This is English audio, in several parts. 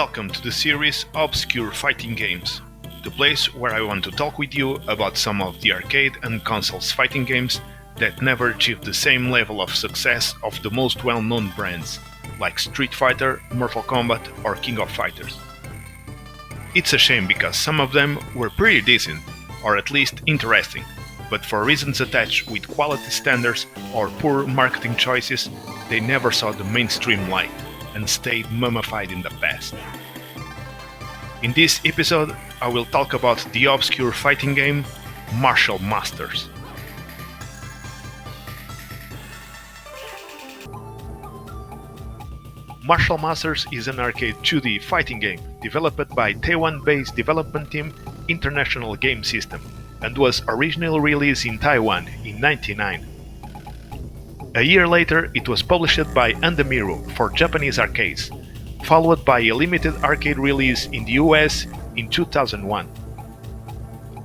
Welcome to the series Obscure Fighting Games, the place where I want to talk with you about some of the arcade and consoles fighting games that never achieved the same level of success of the most well-known brands, like Street Fighter, Mortal Kombat or King of Fighters. It's a shame because some of them were pretty decent, or at least interesting, but for reasons attached with quality standards or poor marketing choices, they never saw the mainstream light and stayed mummified in the past. In this episode, I will talk about the obscure fighting game Martial Masters. Martial Masters is an arcade 2D fighting game developed by Taiwan-based development team International Game System and was originally released in Taiwan in 1999. A year later, it was published by Andamiro for Japanese arcades, followed by a limited arcade release in the US in 2001.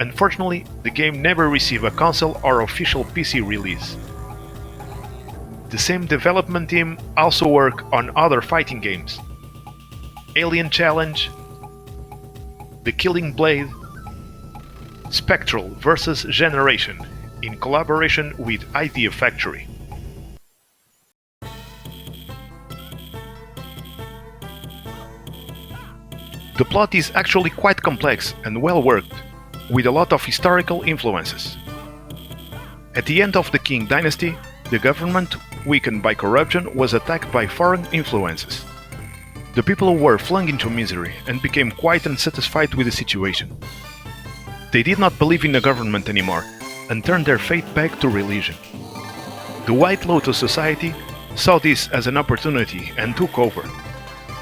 Unfortunately, the game never received a console or official PC release. The same development team also worked on other fighting games: Alien Challenge, The Killing Blade, Spectral vs. Generation, in collaboration with Idea Factory. The plot is actually quite complex and well worked, with a lot of historical influences. At the end of the Qing dynasty, the government, weakened by corruption, was attacked by foreign influences. The people were flung into misery and became quite unsatisfied with the situation. They did not believe in the government anymore and turned their faith back to religion. The White Lotus Society saw this as an opportunity and took over.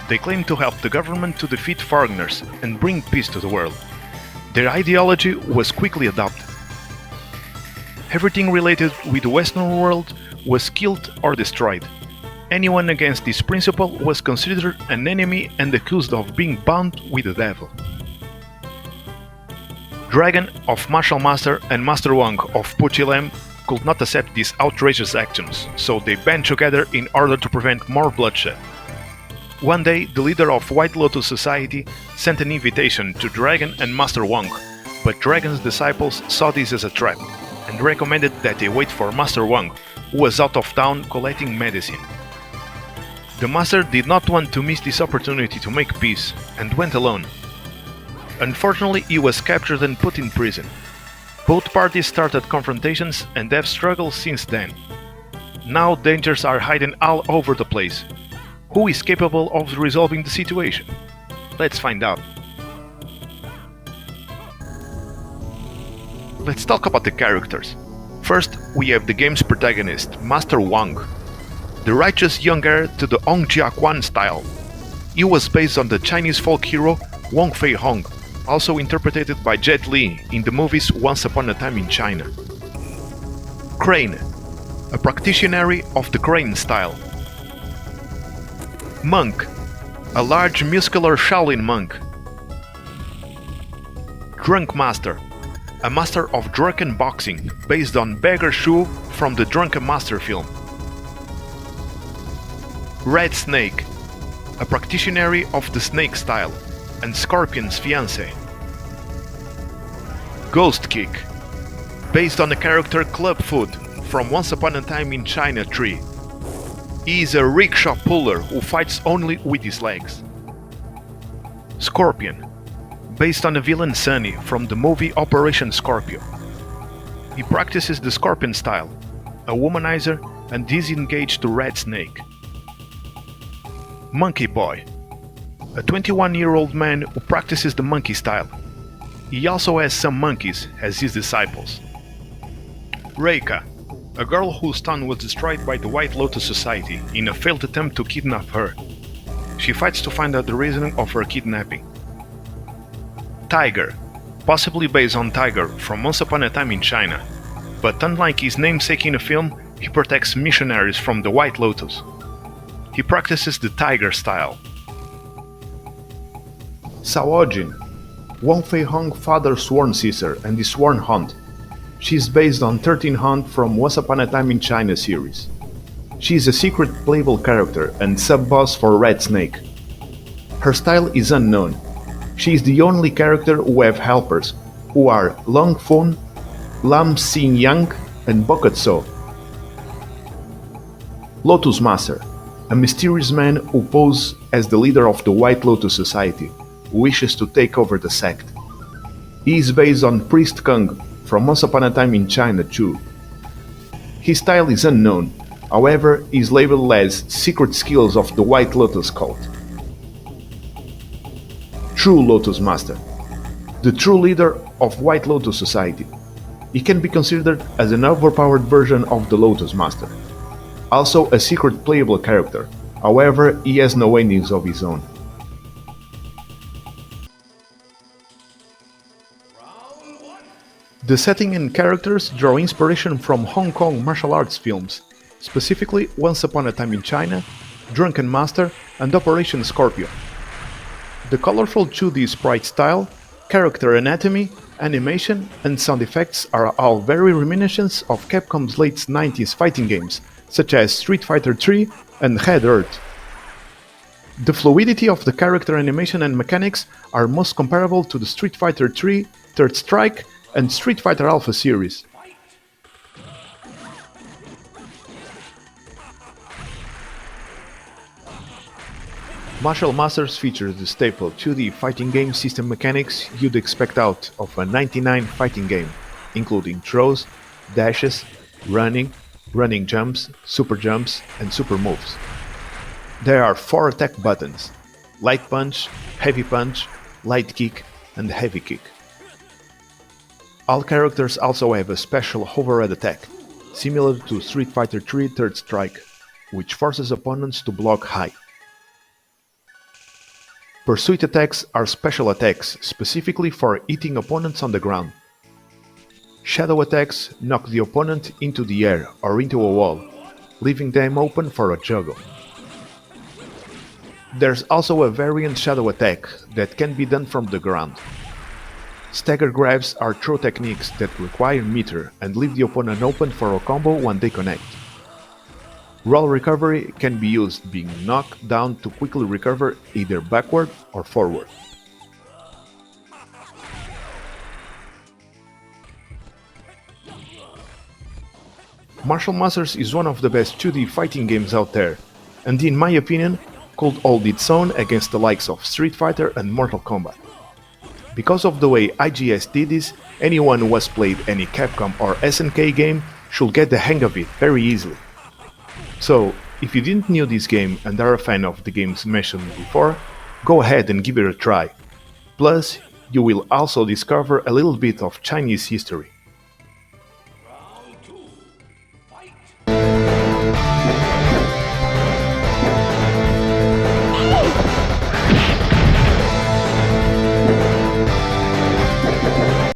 They claimed to help the government to defeat foreigners and bring peace to the world. Their ideology was quickly adopted. Everything related with the Western world was killed or destroyed. Anyone against this principle was considered an enemy and accused of being bound with the devil. Dragon of Martial Master and Master Wong of Puchilem could not accept these outrageous actions, so they band together in order to prevent more bloodshed. One day, the leader of White Lotus Society sent an invitation to Dragon and Master Wong, but Dragon's disciples saw this as a trap and recommended that they wait for Master Wong, who was out of town collecting medicine. The Master did not want to miss this opportunity to make peace and went alone. Unfortunately, he was captured and put in prison. Both parties started confrontations and have struggled since then. Now dangers are hidden all over the place. Who is capable of resolving the situation? Let's find out. Let's talk about the characters. First, we have the game's protagonist, Master Wong, the righteous young heir to the Hong Jia-Quan style. He was based on the Chinese folk hero Wong Fei Hong, also interpreted by Jet Li in the movies Once Upon a Time in China. Crane, a practitioner of the Crane style. Monk, a large muscular Shaolin monk. Drunk Master, a master of drunken boxing based on Beggar Shu from the Drunken Master film. Red Snake, a practitioner of the snake style and Scorpion's fiancé. Ghost Kick, based on the character Clubfoot from Once Upon a Time in China 3. He is a rickshaw puller who fights only with his legs. Scorpion, based on the villain Sunny from the movie Operation Scorpio. He practices the Scorpion style, a womanizer and disengaged to Red Snake. Monkey Boy, a 21-year-old man who practices the monkey style. He also has some monkeys as his disciples. Reika, a girl whose town was destroyed by the White Lotus Society in a failed attempt to kidnap her. She fights to find out the reason of her kidnapping. Tiger, possibly based on Tiger from Once Upon a Time in China, but unlike his namesake in the film, he protects missionaries from the White Lotus. He practices the Tiger style. Saojin, Wong Fei Hong father's sworn sister and his sworn hunt. She is based on 13 Hunt from Once Upon a Time in China series. She is a secret playable character and sub-boss for Red Snake. Her style is unknown. She is the only character who have helpers, who are Long Fon, Lam Xin Yang, and Bokatso. Lotus Master, a mysterious man who poses as the leader of the White Lotus Society, who wishes to take over the sect. He is based on Priest Kung from Once Upon a Time in China too. His style is unknown, however he is labeled as Secret Skills of the White Lotus Cult. True Lotus Master, the true leader of White Lotus Society. He can be considered as an overpowered version of the Lotus Master. Also a secret playable character, however he has no endings of his own. The setting and characters draw inspiration from Hong Kong martial arts films, specifically Once Upon a Time in China, Drunken Master, and Operation Scorpio. The colorful 2D sprite style, character anatomy, animation, and sound effects are all very reminiscent of Capcom's late 90s fighting games, such as Street Fighter III and Red Earth. The fluidity of the character animation and mechanics are most comparable to the Street Fighter III, Third Strike, and Street Fighter Alpha series. Martial Masters features the staple 2D fighting game system mechanics you'd expect out of a 99 fighting game, including throws, dashes, running jumps, super jumps, and super moves. There are 4 attack buttons: light punch, light kick, and heavy kick. All characters also have a special overhead attack, similar to Street Fighter III Third Strike, which forces opponents to block high. Pursuit attacks are special attacks specifically for hitting opponents on the ground. Shadow attacks knock the opponent into the air or into a wall, leaving them open for a juggle. There's also a variant shadow attack that can be done from the ground. Stagger grabs are throw techniques that require meter and leave the opponent open for a combo when they connect. Roll recovery can be used being knocked down to quickly recover either backward or forward. Martial Masters is one of the best 2D fighting games out there, and in my opinion, could hold its own against the likes of Street Fighter and Mortal Kombat. Because of the way IGS did this, anyone who has played any Capcom or SNK game should get the hang of it very easily. So, if you didn't know this game and are a fan of the games mentioned before, go ahead and give it a try. Plus, you will also discover a little bit of Chinese history.